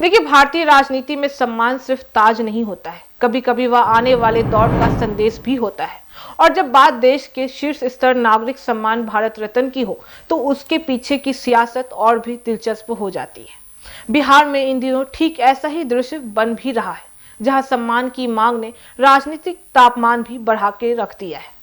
देखिए, भारतीय राजनीति में सम्मान सिर्फ ताज नहीं होता है, कभी कभी वह आने वाले दौर का संदेश भी होता है। और जब बात देश के शीर्ष स्तर नागरिक सम्मान भारत रत्न की हो, तो उसके पीछे की सियासत और भी दिलचस्प हो जाती है। बिहार में इन दिनों ठीक ऐसा ही दृश्य बन भी रहा है, जहां सम्मान की मांग ने राजनीतिक तापमान भी बढ़ा के रख दिया है।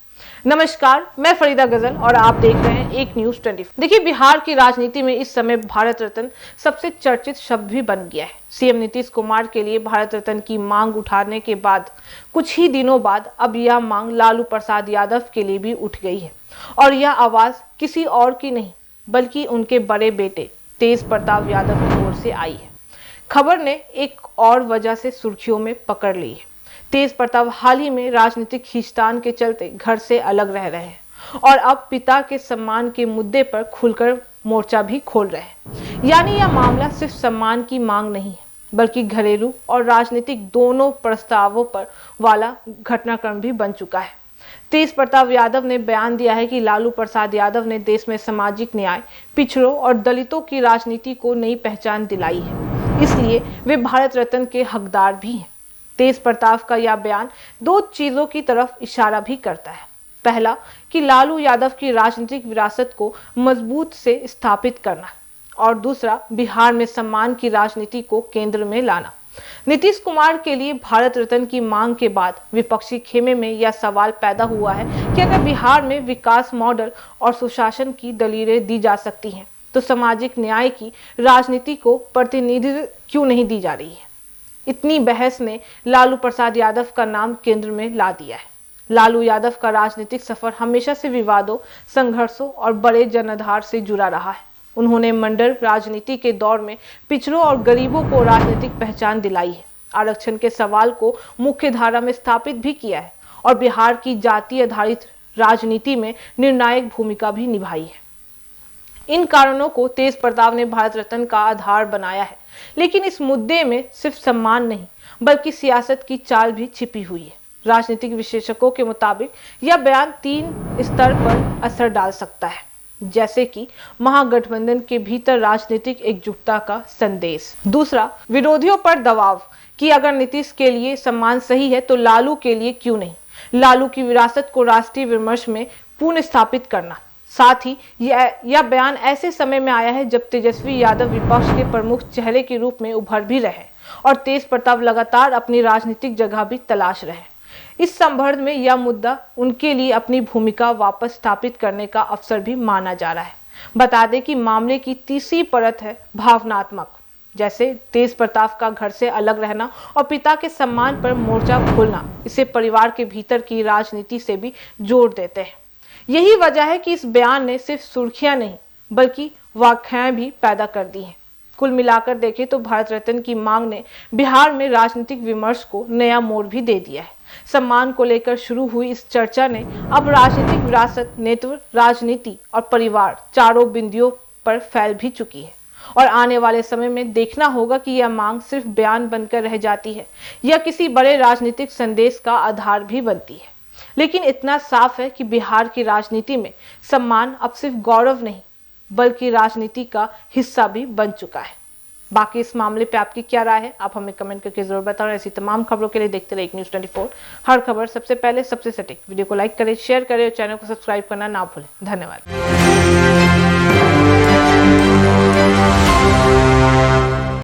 नमस्कार, मैं फरीदा गजल और आप देख रहे हैं एक न्यूज 24। देखिए, बिहार की राजनीति में इस समय भारत रत्न सबसे चर्चित शब्द भी बन गया है। सीएम नीतीश कुमार के लिए भारत रत्न की मांग उठाने के बाद कुछ ही दिनों बाद अब यह मांग लालू प्रसाद यादव के लिए भी उठ गई है। और यह आवाज किसी और की नहीं, बल्कि उनके बड़े बेटे तेज प्रताप यादव की ओर से आई है। खबर ने एक और वजह से सुर्खियों में पकड़ ली है। तेज प्रताप हाल ही में राजनीतिक खींचतान के चलते घर से अलग रह रहे हैं और अब पिता के सम्मान के मुद्दे पर खुलकर मोर्चा भी खोल रहे हैं। यानी यह मामला सिर्फ सम्मान की मांग नहीं है, बल्कि घरेलू और राजनीतिक दोनों प्रस्तावों पर वाला घटनाक्रम भी बन चुका है। तेज प्रताप यादव ने बयान दिया है कि लालू प्रसाद यादव ने देश में सामाजिक न्याय, पिछड़ों और दलितों की राजनीति को नई पहचान दिलाई है, इसलिए वे भारत रत्न के हकदार भी हैं। तेज प्रताप का यह बयान दो चीजों की तरफ इशारा भी करता है। पहला, कि लालू यादव की राजनीतिक विरासत को मजबूत से स्थापित करना, और दूसरा, बिहार में सम्मान की राजनीति को केंद्र में लाना। नीतीश कुमार के लिए भारत रत्न की मांग के बाद विपक्षी खेमे में यह सवाल पैदा हुआ है कि अगर बिहार में विकास मॉडल और सुशासन की दलीलें दी जा सकती हैं, तो सामाजिक न्याय की राजनीति को प्रतिनिधित्व क्यों नहीं दी जा रही है। इतनी बहस ने लालू प्रसाद यादव का नाम केंद्र में ला दिया है। लालू यादव का राजनीतिक सफर हमेशा से विवादों, संघर्षों और बड़े जनाधार से जुड़ा रहा है। उन्होंने मंडल राजनीति के दौर में पिछड़ों और गरीबों को राजनीतिक पहचान दिलाई है, आरक्षण के सवाल को मुख्य धारा में स्थापित भी किया है और बिहार की जाति आधारित राजनीति में निर्णायक भूमिका भी निभाई है। इन कारणों को तेज प्रताप ने भारत रत्न का आधार बनाया है। लेकिन इस मुद्दे में सिर्फ सम्मान नहीं, बल्कि सियासत की चाल भी छिपी हुई है। राजनीतिक विशेषज्ञों के मुताबिक यह बयान 3 स्तर पर असर डाल सकता है, जैसे कि महागठबंधन के भीतर राजनीतिक एकजुटता का संदेश। दूसरा, विरोधियों पर दबाव कि अगर नीतीश के लिए सम्मान सही है तो लालू के लिए क्यों नहीं। लालू की विरासत को राष्ट्रीय विमर्श में पुनः स्थापित करना। साथ ही यह बयान ऐसे समय में आया है जब तेजस्वी यादव विपक्ष के प्रमुख चेहरे के रूप में उभर भी रहे और तेज प्रताप लगातार अपनी राजनीतिक जगह भी तलाश रहे। इस संदर्भ में यह मुद्दा उनके लिए अपनी भूमिका वापस स्थापित करने का अवसर भी माना जा रहा है। बता दें कि मामले की तीसरी परत है भावनात्मक, जैसे तेज प्रताप का घर से अलग रहना और पिता के सम्मान पर मोर्चा खोलना इसे परिवार के भीतर की राजनीति से भी जोड़ देते हैं। यही वजह है कि इस बयान ने सिर्फ सुर्खियां नहीं, बल्कि व्याख्याएं भी पैदा कर दी हैं। कुल मिलाकर देखें तो भारत रत्न की मांग ने बिहार में राजनीतिक विमर्श को नया मोड़ भी दे दिया है। सम्मान को लेकर शुरू हुई इस चर्चा ने अब राजनीतिक विरासत, नेतृत्व, राजनीति और परिवार चारों बिंदुओं पर फैल भी चुकी है। और आने वाले समय में देखना होगा कि यह मांग सिर्फ बयान बनकर रह जाती है या किसी बड़े राजनीतिक संदेश का आधार भी बनती है। लेकिन इतना साफ है कि बिहार की राजनीति में सम्मान अब सिर्फ गौरव नहीं, बल्कि राजनीति का हिस्सा भी बन चुका है। बाकी इस मामले पे आपकी क्या राय है, आप हमें कमेंट करके जरूर बताओ। ऐसी तमाम खबरों के लिए देखते रहिए न्यूज़ 24। हर खबर सबसे पहले, सबसे सटीक। वीडियो को लाइक करें, शेयर करें और चैनल को सब्सक्राइब करना ना भूलें। धन्यवाद।